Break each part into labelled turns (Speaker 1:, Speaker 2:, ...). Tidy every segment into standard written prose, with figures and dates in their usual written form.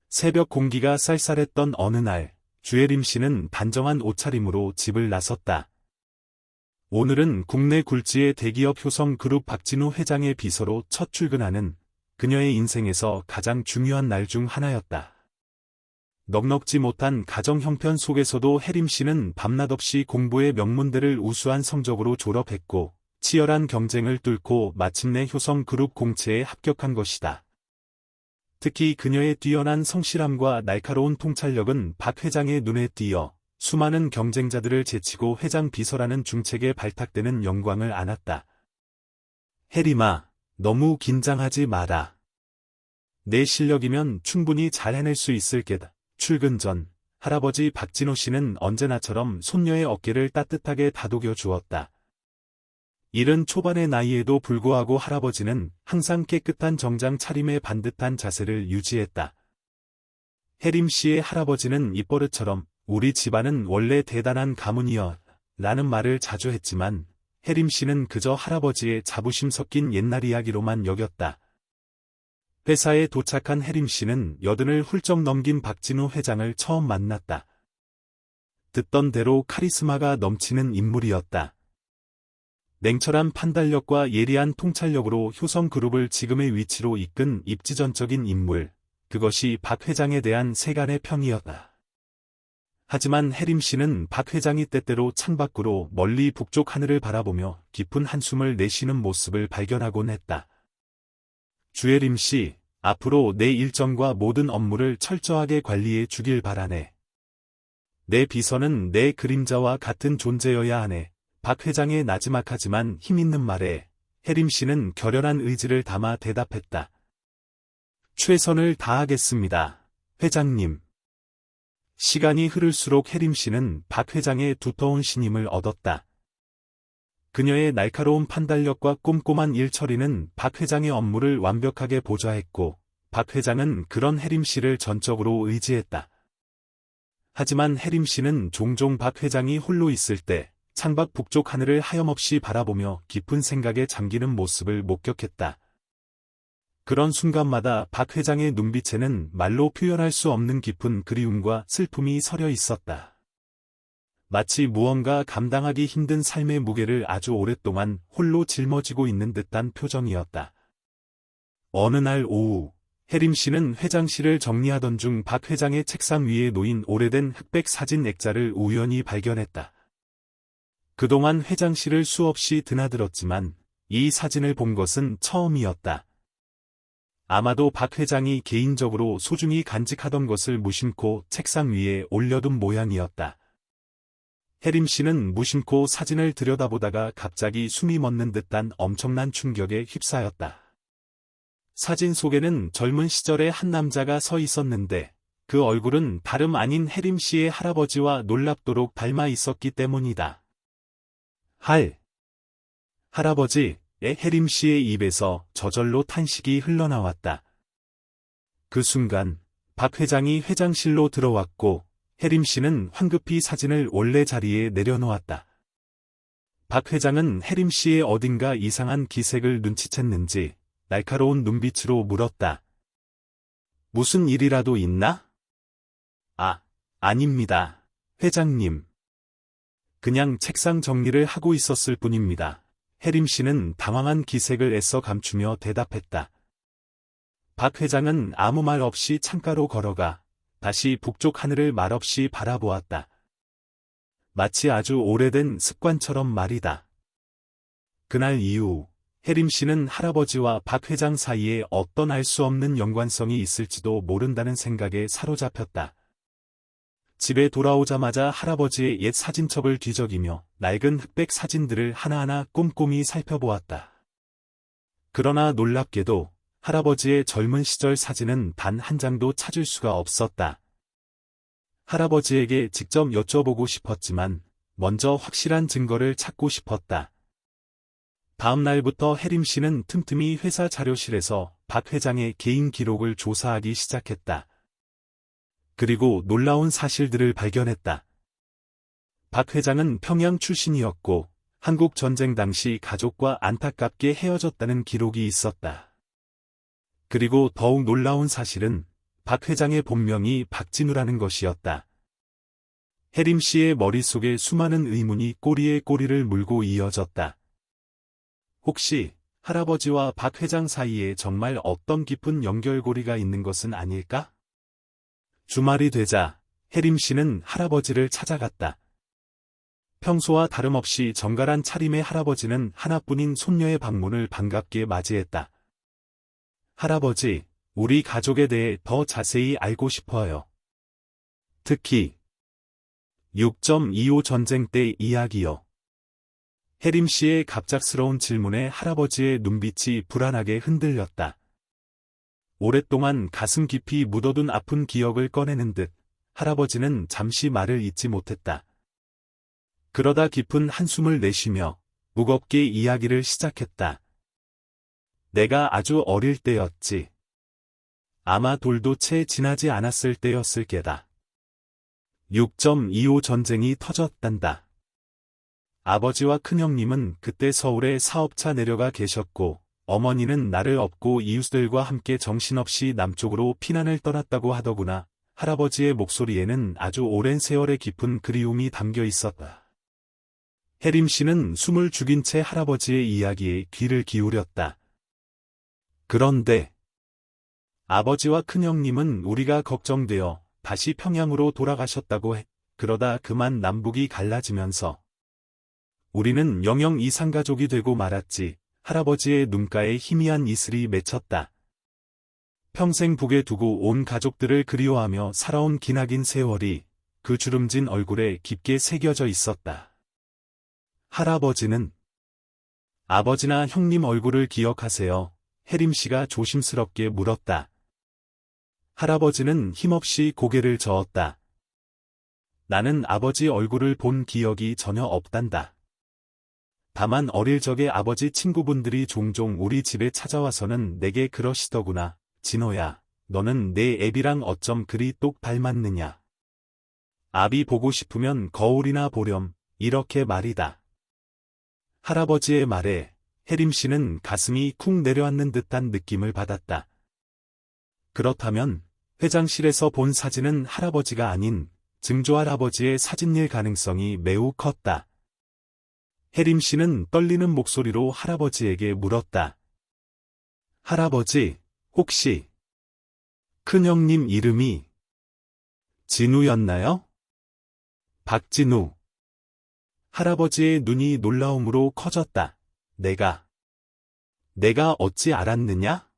Speaker 1: 새벽 공기가 쌀쌀했던 어느 날, 주혜림 씨는 단정한 옷차림으로 집을 나섰다. 오늘은 국내 굴지의 대기업 효성그룹 박진우 회장의 비서로 첫 출근하는 그녀의 인생에서 가장 중요한 날 중 하나였다. 넉넉지 못한 가정 형편 속에서도 혜림 씨는 밤낮 없이 공부의 명문대를 우수한 성적으로 졸업했고, 치열한 경쟁을 뚫고 마침내 효성그룹 공채에 합격한 것이다. 특히 그녀의 뛰어난 성실함과 날카로운 통찰력은 박 회장의 눈에 띄어 수많은 경쟁자들을 제치고 회장 비서라는 중책에 발탁되는 영광을 안았다. 혜림아, 너무 긴장하지 마라. 내 실력이면 충분히 잘 해낼 수 있을 게다. 출근 전, 할아버지 박진호 씨는 언제나처럼 손녀의 어깨를 따뜻하게 다독여 주었다. 70 초반의 나이에도 불구하고 할아버지는 항상 깨끗한 정장 차림의 반듯한 자세를 유지했다. 혜림 씨의 할아버지는 입버릇처럼 우리 집안은 원래 대단한 가문이여 라는 말을 자주 했지만 혜림 씨는 그저 할아버지의 자부심 섞인 옛날 이야기로만 여겼다. 회사에 도착한 혜림 씨는 80을 훌쩍 넘긴 박진우 회장을 처음 만났다. 듣던 대로 카리스마가 넘치는 인물이었다. 냉철한 판단력과 예리한 통찰력으로 효성그룹을 지금의 위치로 이끈 입지전적인 인물, 그것이 박 회장에 대한 세간의 평이었다. 하지만 혜림 씨는 박 회장이 때때로 창밖으로 멀리 북쪽 하늘을 바라보며 깊은 한숨을 내쉬는 모습을 발견하곤 했다. 주혜림 씨, 앞으로 내 일정과 모든 업무를 철저하게 관리해 주길 바라네. 내 비서는 내 그림자와 같은 존재여야 하네. 박 회장의 나지막하지만 힘있는 말에 혜림 씨는 결연한 의지를 담아 대답했다. 최선을 다하겠습니다, 회장님. 시간이 흐를수록 혜림 씨는 박 회장의 두터운 신임을 얻었다. 그녀의 날카로운 판단력과 꼼꼼한 일처리는 박 회장의 업무를 완벽하게 보좌했고, 박 회장은 그런 혜림 씨를 전적으로 의지했다. 하지만 혜림 씨는 종종 박 회장이 홀로 있을 때 창밖 북쪽 하늘을 하염없이 바라보며 깊은 생각에 잠기는 모습을 목격했다. 그런 순간마다 박 회장의 눈빛에는 말로 표현할 수 없는 깊은 그리움과 슬픔이 서려 있었다. 마치 무언가 감당하기 힘든 삶의 무게를 아주 오랫동안 홀로 짊어지고 있는 듯한 표정이었다. 어느 날 오후, 혜림 씨는 회장실을 정리하던 중 박 회장의 책상 위에 놓인 오래된 흑백 사진 액자를 우연히 발견했다. 그동안 회장실을 수없이 드나들었지만 이 사진을 본 것은 처음이었다. 아마도 박 회장이 개인적으로 소중히 간직하던 것을 무심코 책상 위에 올려둔 모양이었다. 혜림 씨는 무심코 사진을 들여다보다가 갑자기 숨이 멎는 듯한 엄청난 충격에 휩싸였다. 사진 속에는 젊은 시절의 한 남자가 서 있었는데 그 얼굴은 다름 아닌 혜림 씨의 할아버지와 놀랍도록 닮아 있었기 때문이다. 할아버지의 혜림 씨의 입에서 저절로 탄식이 흘러나왔다. 그 순간 박 회장이 회장실로 들어왔고 혜림 씨는 황급히 사진을 원래 자리에 내려놓았다. 박 회장은 혜림 씨의 어딘가 이상한 기색을 눈치챘는지 날카로운 눈빛으로 물었다. 무슨 일이라도 있나? 아닙니다, 회장님. 그냥 책상 정리를 하고 있었을 뿐입니다. 혜림 씨는 당황한 기색을 애써 감추며 대답했다. 박 회장은 아무 말 없이 창가로 걸어가 다시 북쪽 하늘을 말없이 바라보았다. 마치 아주 오래된 습관처럼 말이다. 그날 이후 혜림 씨는 할아버지와 박 회장 사이에 어떤 알 수 없는 연관성이 있을지도 모른다는 생각에 사로잡혔다. 집에 돌아오자마자 할아버지의 옛 사진첩을 뒤적이며 낡은 흑백 사진들을 하나하나 꼼꼼히 살펴보았다. 그러나 놀랍게도 할아버지의 젊은 시절 사진은 단 한 장도 찾을 수가 없었다. 할아버지에게 직접 여쭤보고 싶었지만 먼저 확실한 증거를 찾고 싶었다. 다음 날부터 혜림 씨는 틈틈이 회사 자료실에서 박 회장의 개인 기록을 조사하기 시작했다. 그리고 놀라운 사실들을 발견했다. 박 회장은 평양 출신이었고 한국 전쟁 당시 가족과 안타깝게 헤어졌다는 기록이 있었다. 그리고 더욱 놀라운 사실은 박 회장의 본명이 박진우라는 것이었다. 혜림 씨의 머릿속에 수많은 의문이 꼬리에 꼬리를 물고 이어졌다. 혹시 할아버지와 박 회장 사이에 정말 어떤 깊은 연결고리가 있는 것은 아닐까? 주말이 되자 혜림 씨는 할아버지를 찾아갔다. 평소와 다름없이 정갈한 차림의 할아버지는 하나뿐인 손녀의 방문을 반갑게 맞이했다. 할아버지, 우리 가족에 대해 더 자세히 알고 싶어요. 특히 6.25 전쟁 때 이야기요. 혜림 씨의 갑작스러운 질문에 할아버지의 눈빛이 불안하게 흔들렸다. 오랫동안 가슴 깊이 묻어둔 아픈 기억을 꺼내는 듯 할아버지는 잠시 말을 잇지 못했다. 그러다 깊은 한숨을 내쉬며 무겁게 이야기를 시작했다. 내가 아주 어릴 때였지. 아마 돌도 채 지나지 않았을 때였을 게다. 6.25 전쟁이 터졌단다. 아버지와 큰형님은 그때 서울에 사업차 내려가 계셨고, 어머니는 나를 업고 이웃들과 함께 정신없이 남쪽으로 피난을 떠났다고 하더구나. 할아버지의 목소리에는 아주 오랜 세월의 깊은 그리움이 담겨 있었다. 혜림 씨는 숨을 죽인 채 할아버지의 이야기에 귀를 기울였다. 그런데 아버지와 큰형님은 우리가 걱정되어 다시 평양으로 돌아가셨다고 해. 그러다 그만 남북이 갈라지면서 우리는 영영 이산가족이 되고 말았지. 할아버지의 눈가에 희미한 이슬이 맺혔다. 평생 북에 두고 온 가족들을 그리워하며 살아온 기나긴 세월이 그 주름진 얼굴에 깊게 새겨져 있었다. 할아버지는 아버지나 형님 얼굴을 기억하세요. 혜림 씨가 조심스럽게 물었다. 할아버지는 힘없이 고개를 저었다. 나는 아버지 얼굴을 본 기억이 전혀 없단다. 다만 어릴 적에 아버지 친구분들이 종종 우리 집에 찾아와서는 내게 그러시더구나. 진호야, 너는 내 애비랑 어쩜 그리 똑 닮았느냐. 아비 보고 싶으면 거울이나 보렴. 이렇게 말이다. 할아버지의 말에 혜림 씨는 가슴이 쿵 내려앉는 듯한 느낌을 받았다. 그렇다면 회장실에서 본 사진은 할아버지가 아닌 증조할아버지의 사진일 가능성이 매우 컸다. 혜림 씨는 떨리는 목소리로 할아버지에게 물었다. 할아버지, 혹시 큰형님 이름이 진우였나요? 박진우. 할아버지의 눈이 놀라움으로 커졌다. 내가 어찌 알았느냐?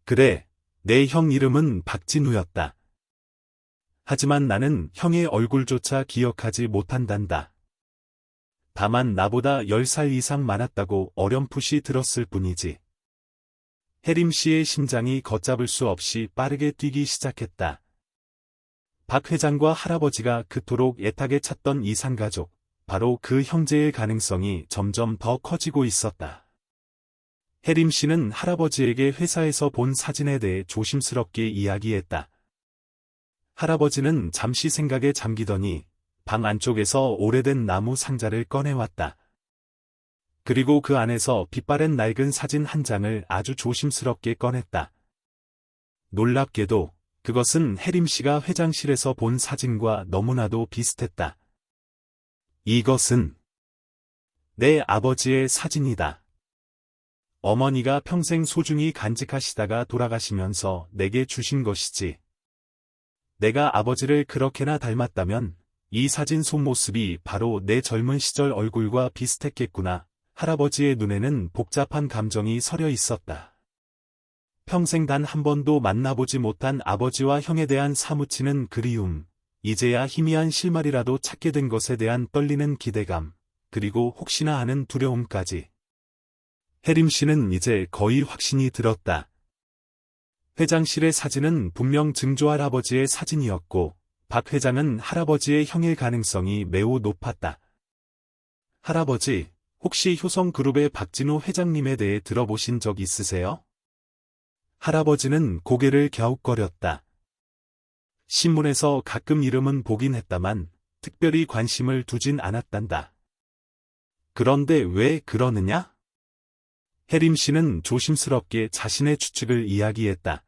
Speaker 1: 그래, 내 형 이름은 박진우였다. 하지만 나는 형의 얼굴조차 기억하지 못한단다. 다만 나보다 10살 이상 많았다고 어렴풋이 들었을 뿐이지. 혜림 씨의 심장이 걷잡을 수 없이 빠르게 뛰기 시작했다. 박 회장과 할아버지가 그토록 애타게 찾던 이산가족, 바로 그 형제의 가능성이 점점 더 커지고 있었다. 혜림 씨는 할아버지에게 회사에서 본 사진에 대해 조심스럽게 이야기했다. 할아버지는 잠시 생각에 잠기더니 방 안쪽에서 오래된 나무 상자를 꺼내왔다. 그리고 그 안에서 빛바랜 낡은 사진 한 장을 아주 조심스럽게 꺼냈다. 놀랍게도 그것은 혜림 씨가 회장실에서 본 사진과 너무나도 비슷했다. 이것은 내 아버지의 사진이다. 어머니가 평생 소중히 간직하시다가 돌아가시면서 내게 주신 것이지. 내가 아버지를 그렇게나 닮았다면 이 사진 속모습이 바로 내 젊은 시절 얼굴과 비슷했겠구나. 할아버지의 눈에는 복잡한 감정이 서려 있었다. 평생 단 한 번도 만나보지 못한 아버지와 형에 대한 사무치는 그리움, 이제야 희미한 실마리라도 찾게 된 것에 대한 떨리는 기대감, 그리고 혹시나 하는 두려움까지. 혜림 씨는 이제 거의 확신이 들었다. 회장실의 사진은 분명 증조할아버지의 사진이었고, 박 회장은 할아버지의 형일 가능성이 매우 높았다. 할아버지, 혹시 효성그룹의 박진우 회장님에 대해 들어보신 적 있으세요? 할아버지는 고개를 갸웃거렸다. 신문에서 가끔 이름은 보긴 했다만 특별히 관심을 두진 않았단다. 그런데 왜 그러느냐? 혜림 씨는 조심스럽게 자신의 추측을 이야기했다.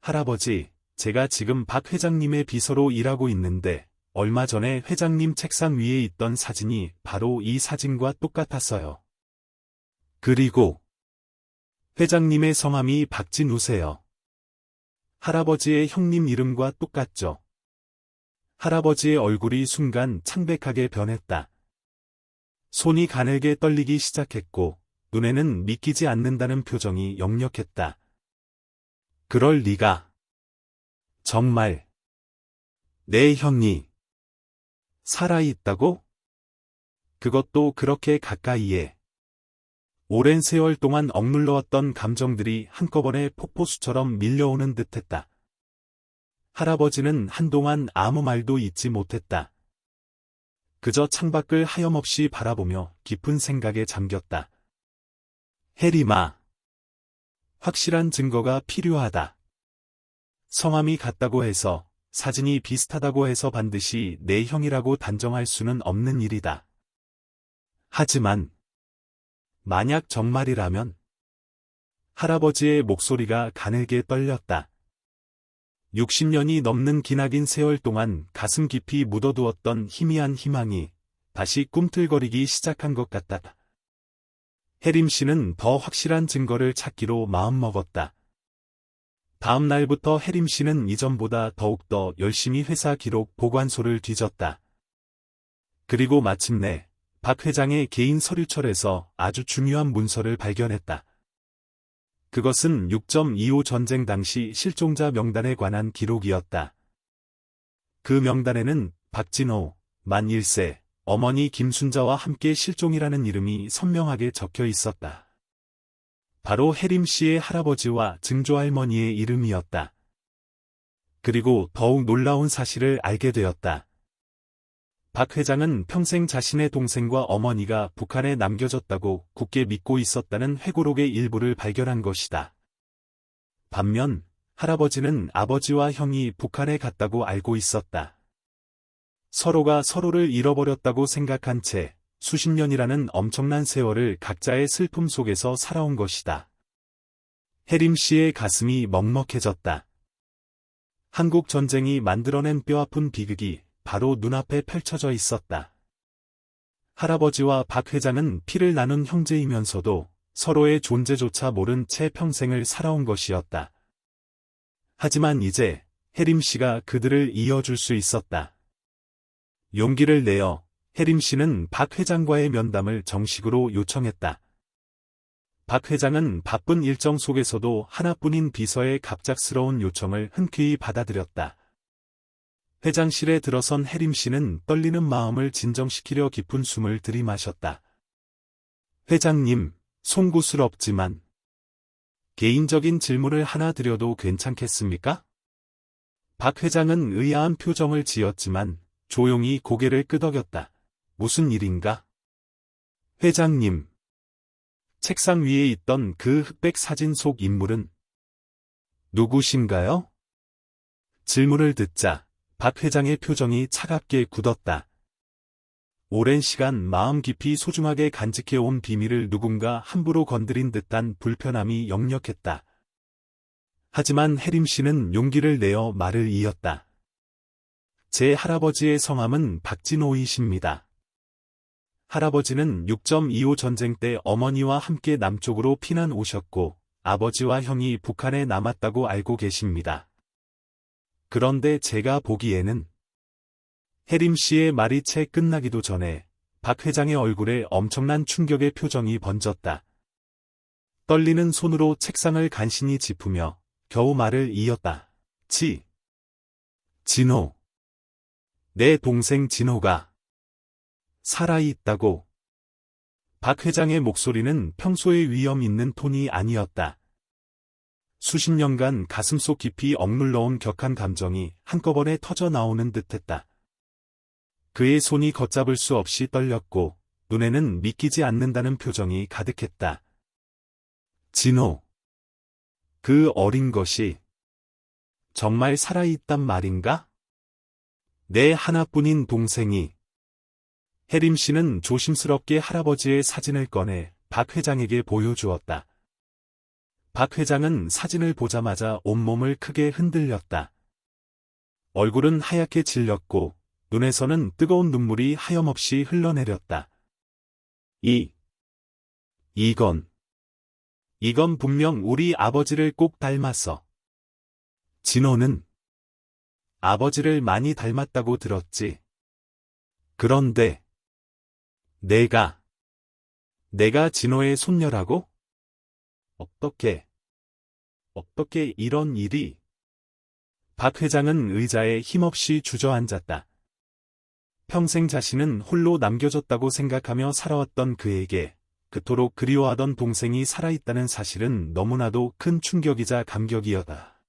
Speaker 1: 할아버지, 제가 지금 박 회장님의 비서로 일하고 있는데 얼마 전에 회장님 책상 위에 있던 사진이 바로 이 사진과 똑같았어요. 그리고 회장님의 성함이 박진우세요. 할아버지의 형님 이름과 똑같죠. 할아버지의 얼굴이 순간 창백하게 변했다. 손이 가늘게 떨리기 시작했고 눈에는 믿기지 않는다는 표정이 역력했다. 그럴 리가. 정말 내 형이 살아있다고? 그것도 그렇게 가까이에. 오랜 세월 동안 억눌러왔던 감정들이 한꺼번에 폭포수처럼 밀려오는 듯했다. 할아버지는 한동안 아무 말도 잇지 못했다. 그저 창밖을 하염없이 바라보며 깊은 생각에 잠겼다. 혜림아. 확실한 증거가 필요하다. 성함이 같다고 해서, 사진이 비슷하다고 해서 반드시 내 형이라고 단정할 수는 없는 일이다. 하지만 만약 정말이라면? 할아버지의 목소리가 가늘게 떨렸다. 60년이 넘는 기나긴 세월 동안 가슴 깊이 묻어두었던 희미한 희망이 다시 꿈틀거리기 시작한 것 같다. 혜림 씨는 더 확실한 증거를 찾기로 마음먹었다. 다음 날부터 혜림 씨는 이전보다 더욱더 열심히 회사 기록 보관소를 뒤졌다. 그리고 마침내 박 회장의 개인 서류철에서 아주 중요한 문서를 발견했다. 그것은 6.25 전쟁 당시 실종자 명단에 관한 기록이었다. 그 명단에는 박진호, 만 1세, 어머니 김순자와 함께 실종이라는 이름이 선명하게 적혀 있었다. 바로 혜림 씨의 할아버지와 증조할머니의 이름이었다. 그리고 더욱 놀라운 사실을 알게 되었다. 박 회장은 평생 자신의 동생과 어머니가 북한에 남겨졌다고 굳게 믿고 있었다는 회고록의 일부를 발견한 것이다. 반면 할아버지는 아버지와 형이 북한에 갔다고 알고 있었다. 서로가 서로를 잃어버렸다고 생각한 채 수십 년이라는 엄청난 세월을 각자의 슬픔 속에서 살아온 것이다. 혜림 씨의 가슴이 먹먹해졌다. 한국 전쟁이 만들어낸 뼈아픈 비극이 바로 눈앞에 펼쳐져 있었다. 할아버지와 박 회장은 피를 나눈 형제이면서도 서로의 존재조차 모른 채 평생을 살아온 것이었다. 하지만 이제 혜림 씨가 그들을 이어줄 수 있었다. 용기를 내어 혜림 씨는 박 회장과의 면담을 정식으로 요청했다. 박 회장은 바쁜 일정 속에서도 하나뿐인 비서의 갑작스러운 요청을 흔쾌히 받아들였다. 회장실에 들어선 혜림 씨는 떨리는 마음을 진정시키려 깊은 숨을 들이마셨다. 회장님, 송구스럽지만 개인적인 질문을 하나 드려도 괜찮겠습니까? 박 회장은 의아한 표정을 지었지만 조용히 고개를 끄덕였다. 무슨 일인가? 회장님. 책상 위에 있던 그 흑백 사진 속 인물은 누구신가요? 질문을 듣자 박 회장의 표정이 차갑게 굳었다. 오랜 시간 마음 깊이 소중하게 간직해온 비밀을 누군가 함부로 건드린 듯한 불편함이 역력했다. 하지만 혜림 씨는 용기를 내어 말을 이었다. 제 할아버지의 성함은 박진호이십니다. 할아버지는 6.25 전쟁 때 어머니와 함께 남쪽으로 피난 오셨고 아버지와 형이 북한에 남았다고 알고 계십니다. 그런데 제가 보기에는 혜림 씨의 말이 채 끝나기도 전에 박 회장의 얼굴에 엄청난 충격의 표정이 번졌다. 떨리는 손으로 책상을 간신히 짚으며 겨우 말을 이었다. 진호. 내 동생 진호가 살아있다고. 박 회장의 목소리는 평소의 위험 있는 톤이 아니었다. 수십 년간 가슴속 깊이 억눌러온 격한 감정이 한꺼번에 터져 나오는 듯했다. 그의 손이 걷잡을 수 없이 떨렸고 눈에는 믿기지 않는다는 표정이 가득했다. 진호. 그 어린 것이 정말 살아있단 말인가? 내 하나뿐인 동생이. 혜림 씨는 조심스럽게 할아버지의 사진을 꺼내 박 회장에게 보여주었다. 박 회장은 사진을 보자마자 온몸을 크게 흔들렸다. 얼굴은 하얗게 질렸고 눈에서는 뜨거운 눈물이 하염없이 흘러내렸다. 이건 분명 우리 아버지를 꼭 닮았어. 진호는 아버지를 많이 닮았다고 들었지. 그런데 내가 진호의 손녀라고? 어떻게 이런 일이? 박 회장은 의자에 힘없이 주저앉았다. 평생 자신은 홀로 남겨졌다고 생각하며 살아왔던 그에게 그토록 그리워하던 동생이 살아있다는 사실은 너무나도 큰 충격이자 감격이었다.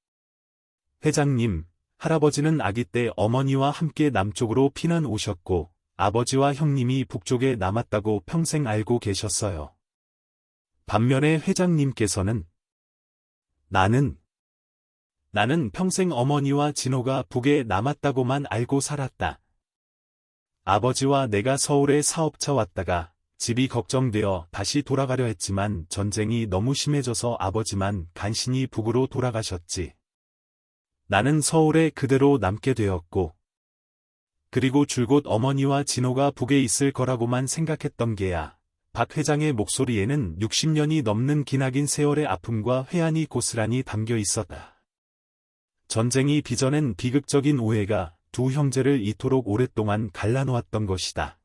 Speaker 1: 회장님, 할아버지는 아기 때 어머니와 함께 남쪽으로 피난 오셨고 아버지와 형님이 북쪽에 남았다고 평생 알고 계셨어요. 반면에 회장님께서는 나는 평생 어머니와 진호가 북에 남았다고만 알고 살았다. 아버지와 내가 서울에 사업차 왔다가 집이 걱정되어 다시 돌아가려 했지만 전쟁이 너무 심해져서 아버지만 간신히 북으로 돌아가셨지. 나는 서울에 그대로 남게 되었고, 그리고 줄곧 어머니와 진호가 북에 있을 거라고만 생각했던 게야. 박 회장의 목소리에는 60년이 넘는 기나긴 세월의 아픔과 회한이 고스란히 담겨 있었다. 전쟁이 빚어낸 비극적인 오해가 두 형제를 이토록 오랫동안 갈라놓았던 것이다.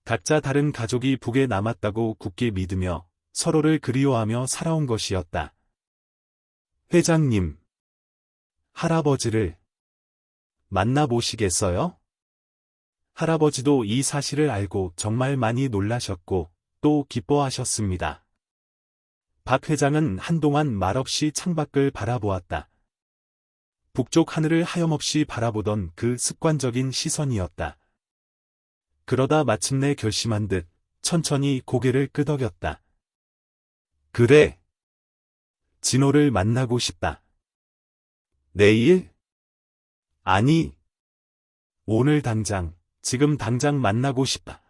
Speaker 1: 각자 다른 가족이 북에 남았다고 굳게 믿으며 서로를 그리워하며 살아온 것이었다. 회장님, 할아버지를 만나보시겠어요? 할아버지도 이 사실을 알고 정말 많이 놀라셨고 또 기뻐하셨습니다. 박 회장은 한동안 말없이 창밖을 바라보았다. 북쪽 하늘을 하염없이 바라보던 그 습관적인 시선이었다. 그러다 마침내 결심한 듯 천천히 고개를 끄덕였다. 그래. 진호를 만나고 싶다. 내일? 아니. 오늘 당장, 지금 당장 만나고 싶다.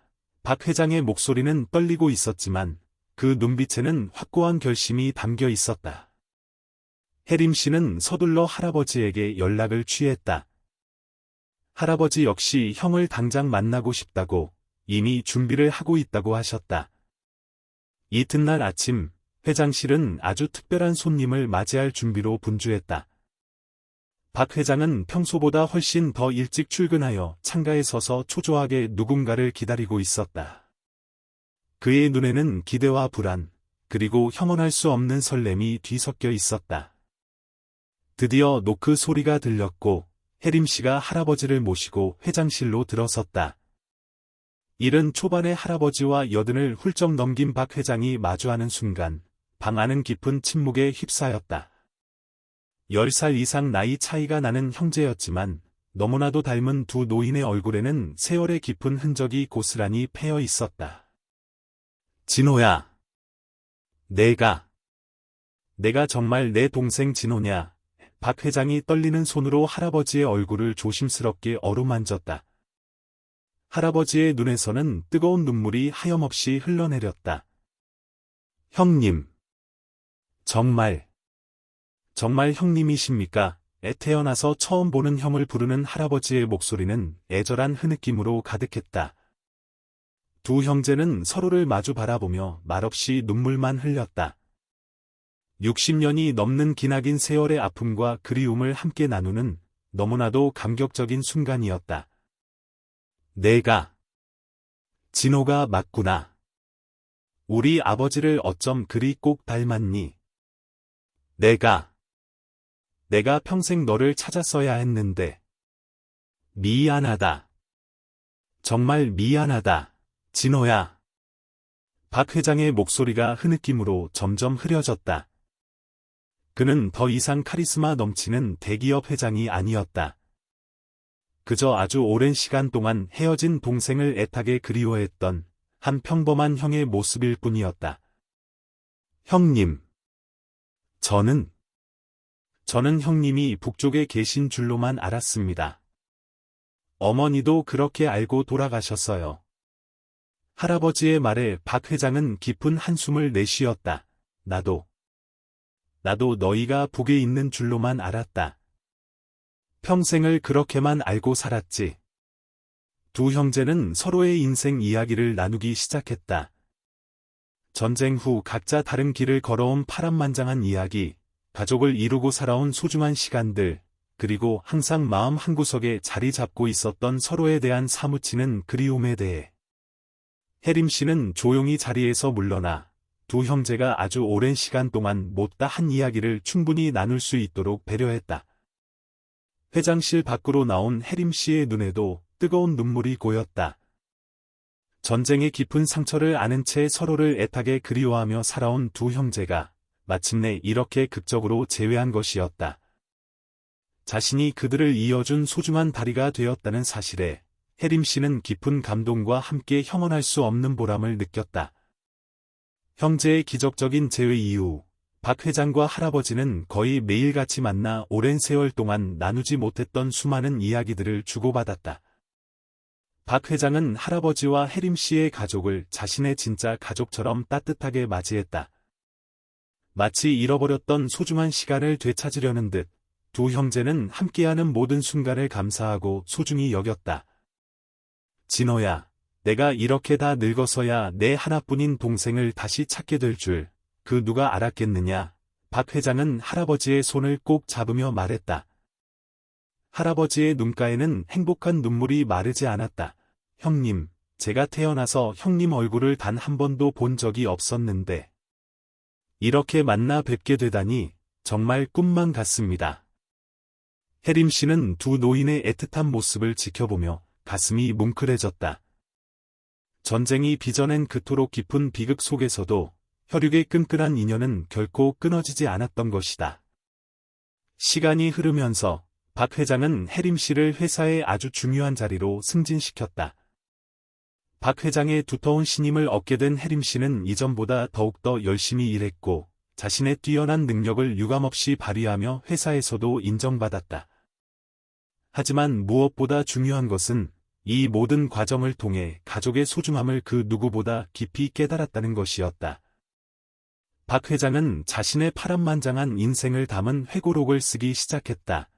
Speaker 1: 박 회장의 목소리는 떨리고 있었지만 그 눈빛에는 확고한 결심이 담겨 있었다. 혜림 씨는 서둘러 할아버지에게 연락을 취했다. 할아버지 역시 형을 당장 만나고 싶다고 이미 준비를 하고 있다고 하셨다. 이튿날 아침, 회장실은 아주 특별한 손님을 맞이할 준비로 분주했다. 박 회장은 평소보다 훨씬 더 일찍 출근하여 창가에 서서 초조하게 누군가를 기다리고 있었다. 그의 눈에는 기대와 불안, 그리고 형언할 수 없는 설렘이 뒤섞여 있었다. 드디어 노크 소리가 들렸고 혜림 씨가 할아버지를 모시고 회장실로 들어섰다. 이른 초반에 할아버지와 여든을 훌쩍 넘긴 박 회장이 마주하는 순간 방 안은 깊은 침묵에 휩싸였다. 10살 이상 나이 차이가 나는 형제였지만 너무나도 닮은 두 노인의 얼굴에는 세월의 깊은 흔적이 고스란히 패여 있었다. 진호야. 내가 정말 내 동생 진호냐? 박 회장이 떨리는 손으로 할아버지의 얼굴을 조심스럽게 어루만졌다. 할아버지의 눈에서는 뜨거운 눈물이 하염없이 흘러내렸다. 형님. 정말 형님이십니까? 태어나서 처음 보는 형을 부르는 할아버지의 목소리는 애절한 흐느낌으로 가득했다. 두 형제는 서로를 마주 바라보며 말없이 눈물만 흘렸다. 60년이 넘는 기나긴 세월의 아픔과 그리움을 함께 나누는 너무나도 감격적인 순간이었다. 내가 진호가 맞구나. 우리 아버지를 어쩜 그리 꼭 닮았니? 내가 평생 너를 찾았어야 했는데. 미안하다. 정말 미안하다. 진호야. 박 회장의 목소리가 흐느낌으로 점점 흐려졌다. 그는 더 이상 카리스마 넘치는 대기업 회장이 아니었다. 그저 아주 오랜 시간 동안 헤어진 동생을 애타게 그리워했던 한 평범한 형의 모습일 뿐이었다. 형님. 저는 형님이 북쪽에 계신 줄로만 알았습니다. 어머니도 그렇게 알고 돌아가셨어요. 할아버지의 말에 박 회장은 깊은 한숨을 내쉬었다. 나도 나도 너희가 북에 있는 줄로만 알았다. 평생을 그렇게만 알고 살았지. 두 형제는 서로의 인생 이야기를 나누기 시작했다. 전쟁 후 각자 다른 길을 걸어온 파란만장한 이야기, 가족을 이루고 살아온 소중한 시간들, 그리고 항상 마음 한구석에 자리 잡고 있었던 서로에 대한 사무치는 그리움에 대해. 혜림 씨는 조용히 자리에서 물러나 두 형제가 아주 오랜 시간 동안 못다 한 이야기를 충분히 나눌 수 있도록 배려했다. 회장실 밖으로 나온 혜림 씨의 눈에도 뜨거운 눈물이 고였다. 전쟁의 깊은 상처를 아는 채 서로를 애타게 그리워하며 살아온 두 형제가 마침내 이렇게 극적으로 재회한 것이었다. 자신이 그들을 이어준 소중한 다리가 되었다는 사실에 혜림 씨는 깊은 감동과 함께 형언할 수 없는 보람을 느꼈다. 형제의 기적적인 재회 이후 박 회장과 할아버지는 거의 매일같이 만나 오랜 세월 동안 나누지 못했던 수많은 이야기들을 주고받았다. 박 회장은 할아버지와 혜림 씨의 가족을 자신의 진짜 가족처럼 따뜻하게 맞이했다. 마치 잃어버렸던 소중한 시간을 되찾으려는 듯 두 형제는 함께하는 모든 순간을 감사하고 소중히 여겼다. 진호야, 내가 이렇게 다 늙어서야 내 하나뿐인 동생을 다시 찾게 될 줄, 그 누가 알았겠느냐. 박 회장은 할아버지의 손을 꼭 잡으며 말했다. 할아버지의 눈가에는 행복한 눈물이 마르지 않았다. 형님, 제가 태어나서 형님 얼굴을 단 한 번도 본 적이 없었는데 이렇게 만나 뵙게 되다니 정말 꿈만 같습니다. 혜림 씨는 두 노인의 애틋한 모습을 지켜보며 가슴이 뭉클해졌다. 전쟁이 빚어낸 그토록 깊은 비극 속에서도 혈육의 끈끈한 인연은 결코 끊어지지 않았던 것이다. 시간이 흐르면서 박 회장은 혜림 씨를 회사의 아주 중요한 자리로 승진시켰다. 박 회장의 두터운 신임을 얻게 된 혜림 씨는 이전보다 더욱더 열심히 일했고 자신의 뛰어난 능력을 유감없이 발휘하며 회사에서도 인정받았다. 하지만 무엇보다 중요한 것은 이 모든 과정을 통해 가족의 소중함을 그 누구보다 깊이 깨달았다는 것이었다. 박 회장은 자신의 파란만장한 인생을 담은 회고록을 쓰기 시작했다.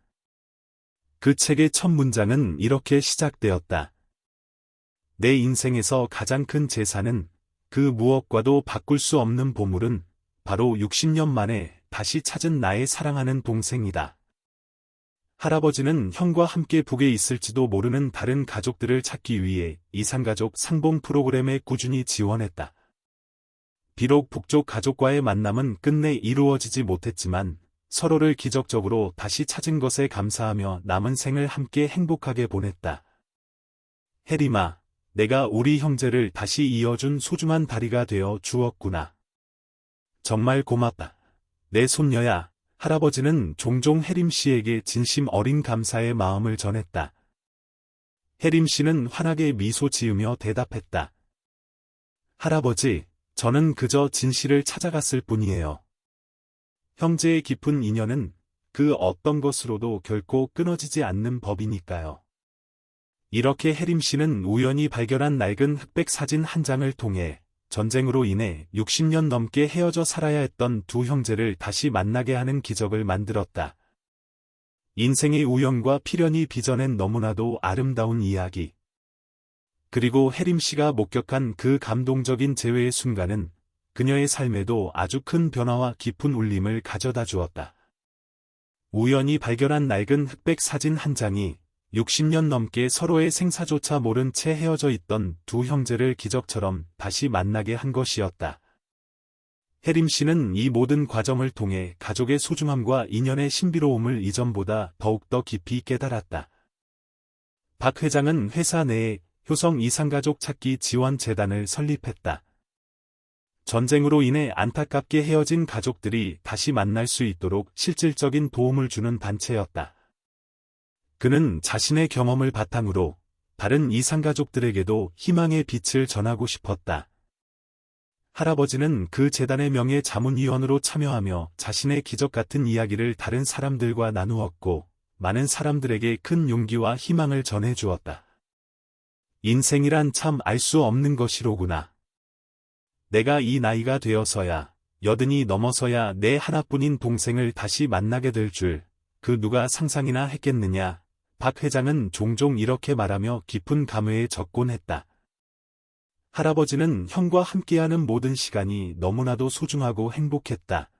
Speaker 1: 그 책의 첫 문장은 이렇게 시작되었다. 내 인생에서 가장 큰 재산은 그 무엇과도 바꿀 수 없는 보물은 바로 60년 만에 다시 찾은 나의 사랑하는 동생이다. 할아버지는 형과 함께 북에 있을지도 모르는 다른 가족들을 찾기 위해 이산가족 상봉 프로그램에 꾸준히 지원했다. 비록 북쪽 가족과의 만남은 끝내 이루어지지 못했지만 서로를 기적적으로 다시 찾은 것에 감사하며 남은 생을 함께 행복하게 보냈다. 혜림아, 내가 우리 형제를 다시 이어준 소중한 다리가 되어 주었구나. 정말 고맙다. 내 손녀야. 할아버지는 종종 혜림 씨에게 진심 어린 감사의 마음을 전했다. 혜림 씨는 환하게 미소 지으며 대답했다. 할아버지, 저는 그저 진실을 찾아갔을 뿐이에요. 형제의 깊은 인연은 그 어떤 것으로도 결코 끊어지지 않는 법이니까요. 이렇게 혜림 씨는 우연히 발견한 낡은 흑백 사진 한 장을 통해 전쟁으로 인해 60년 넘게 헤어져 살아야 했던 두 형제를 다시 만나게 하는 기적을 만들었다. 인생의 우연과 필연이 빚어낸 너무나도 아름다운 이야기. 그리고 혜림 씨가 목격한 그 감동적인 재회의 순간은 그녀의 삶에도 아주 큰 변화와 깊은 울림을 가져다 주었다. 우연히 발견한 낡은 흑백 사진 한 장이 60년 넘게 서로의 생사조차 모른 채 헤어져 있던 두 형제를 기적처럼 다시 만나게 한 것이었다. 혜림 씨는 이 모든 과정을 통해 가족의 소중함과 인연의 신비로움을 이전보다 더욱더 깊이 깨달았다. 박 회장은 회사 내에 효성 이산가족 찾기 지원 재단을 설립했다. 전쟁으로 인해 안타깝게 헤어진 가족들이 다시 만날 수 있도록 실질적인 도움을 주는 단체였다. 그는 자신의 경험을 바탕으로 다른 이산가족들에게도 희망의 빛을 전하고 싶었다. 할아버지는 그 재단의 명예 자문위원으로 참여하며 자신의 기적 같은 이야기를 다른 사람들과 나누었고, 많은 사람들에게 큰 용기와 희망을 전해주었다. 인생이란 참 알 수 없는 것이로구나. 내가 이 나이가 되어서야 여든이 넘어서야 내 하나뿐인 동생을 다시 만나게 될 줄, 그 누가 상상이나 했겠느냐. 박 회장은 종종 이렇게 말하며 깊은 감회에 젖곤 했다. 할아버지는 형과 함께하는 모든 시간이 너무나도 소중하고 행복했다.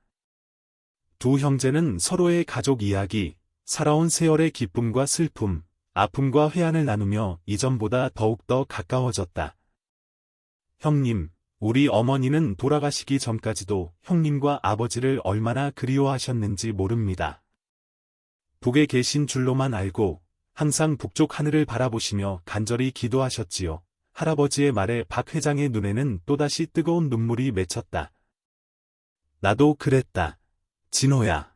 Speaker 1: 두 형제는 서로의 가족 이야기, 살아온 세월의 기쁨과 슬픔, 아픔과 회한을 나누며 이전보다 더욱더 가까워졌다. 형님, 우리 어머니는 돌아가시기 전까지도 형님과 아버지를 얼마나 그리워하셨는지 모릅니다. 북에 계신 줄로만 알고 항상 북쪽 하늘을 바라보시며 간절히 기도하셨지요. 할아버지의 말에 박 회장의 눈에는 또다시 뜨거운 눈물이 맺혔다. 나도 그랬다. 진호야.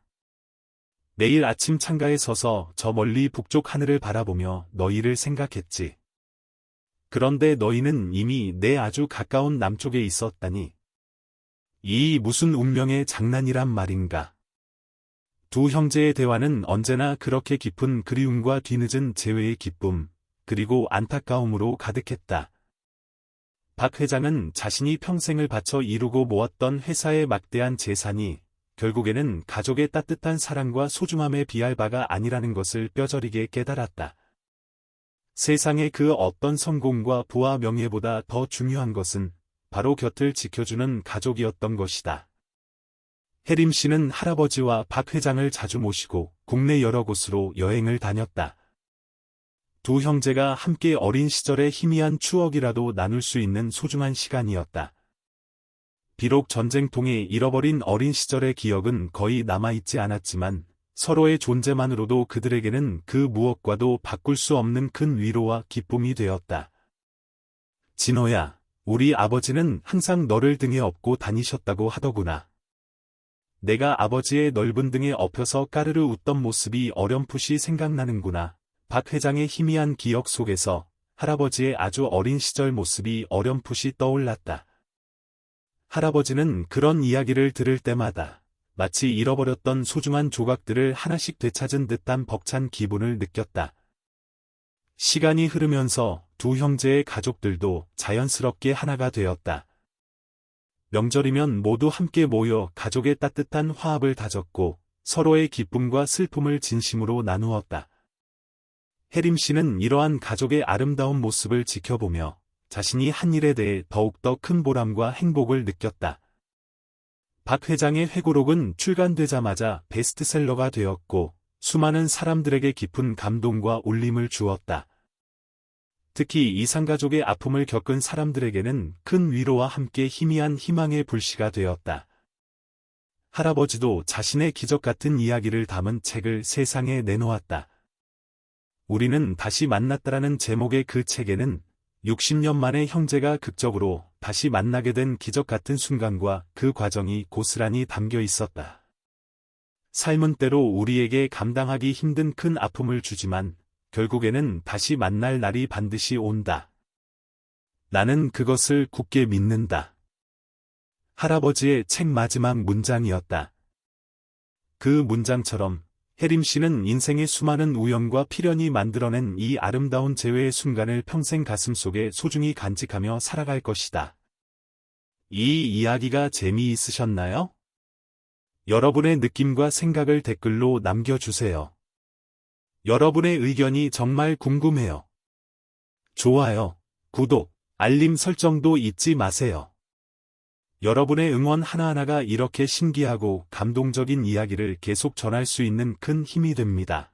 Speaker 1: 매일 아침 창가에 서서 저 멀리 북쪽 하늘을 바라보며 너희를 생각했지. 그런데 너희는 이미 내 아주 가까운 남쪽에 있었다니. 이 무슨 운명의 장난이란 말인가. 두 형제의 대화는 언제나 그렇게 깊은 그리움과 뒤늦은 재회의 기쁨, 그리고 안타까움으로 가득했다. 박 회장은 자신이 평생을 바쳐 이루고 모았던 회사의 막대한 재산이 결국에는 가족의 따뜻한 사랑과 소중함에 비할 바가 아니라는 것을 뼈저리게 깨달았다. 세상의 그 어떤 성공과 부와 명예보다 더 중요한 것은 바로 곁을 지켜주는 가족이었던 것이다. 혜림 씨는 할아버지와 박 회장을 자주 모시고 국내 여러 곳으로 여행을 다녔다. 두 형제가 함께 어린 시절의 희미한 추억이라도 나눌 수 있는 소중한 시간이었다. 비록 전쟁통에 잃어버린 어린 시절의 기억은 거의 남아있지 않았지만 서로의 존재만으로도 그들에게는 그 무엇과도 바꿀 수 없는 큰 위로와 기쁨이 되었다. 진호야, 우리 아버지는 항상 너를 등에 업고 다니셨다고 하더구나. 내가 아버지의 넓은 등에 엎여서 까르르 웃던 모습이 어렴풋이 생각나는구나. 박 회장의 희미한 기억 속에서 할아버지의 아주 어린 시절 모습이 어렴풋이 떠올랐다. 할아버지는 그런 이야기를 들을 때마다 마치 잃어버렸던 소중한 조각들을 하나씩 되찾은 듯한 벅찬 기분을 느꼈다. 시간이 흐르면서 두 형제의 가족들도 자연스럽게 하나가 되었다. 명절이면 모두 함께 모여 가족의 따뜻한 화합을 다졌고 서로의 기쁨과 슬픔을 진심으로 나누었다. 혜림 씨는 이러한 가족의 아름다운 모습을 지켜보며 자신이 한 일에 대해 더욱더 큰 보람과 행복을 느꼈다. 박 회장의 회고록은 출간되자마자 베스트셀러가 되었고 수많은 사람들에게 깊은 감동과 울림을 주었다. 특히 이산가족의 아픔을 겪은 사람들에게는 큰 위로와 함께 희미한 희망의 불씨가 되었다. 할아버지도 자신의 기적 같은 이야기를 담은 책을 세상에 내놓았다. 우리는 다시 만났다라는 제목의 그 책에는 60년 만에 형제가 극적으로 다시 만나게 된 기적 같은 순간과 그 과정이 고스란히 담겨 있었다. 삶은 때로 우리에게 감당하기 힘든 큰 아픔을 주지만 결국에는 다시 만날 날이 반드시 온다. 나는 그것을 굳게 믿는다. 할아버지의 책 마지막 문장이었다. 그 문장처럼 혜림 씨는 인생의 수많은 우연과 필연이 만들어낸 이 아름다운 재회의 순간을 평생 가슴속에 소중히 간직하며 살아갈 것이다. 이 이야기가 재미있으셨나요? 여러분의 느낌과 생각을 댓글로 남겨주세요. 여러분의 의견이 정말 궁금해요. 좋아요, 구독, 알림 설정도 잊지 마세요. 여러분의 응원 하나하나가 이렇게 신기하고 감동적인 이야기를 계속 전할 수 있는 큰 힘이 됩니다.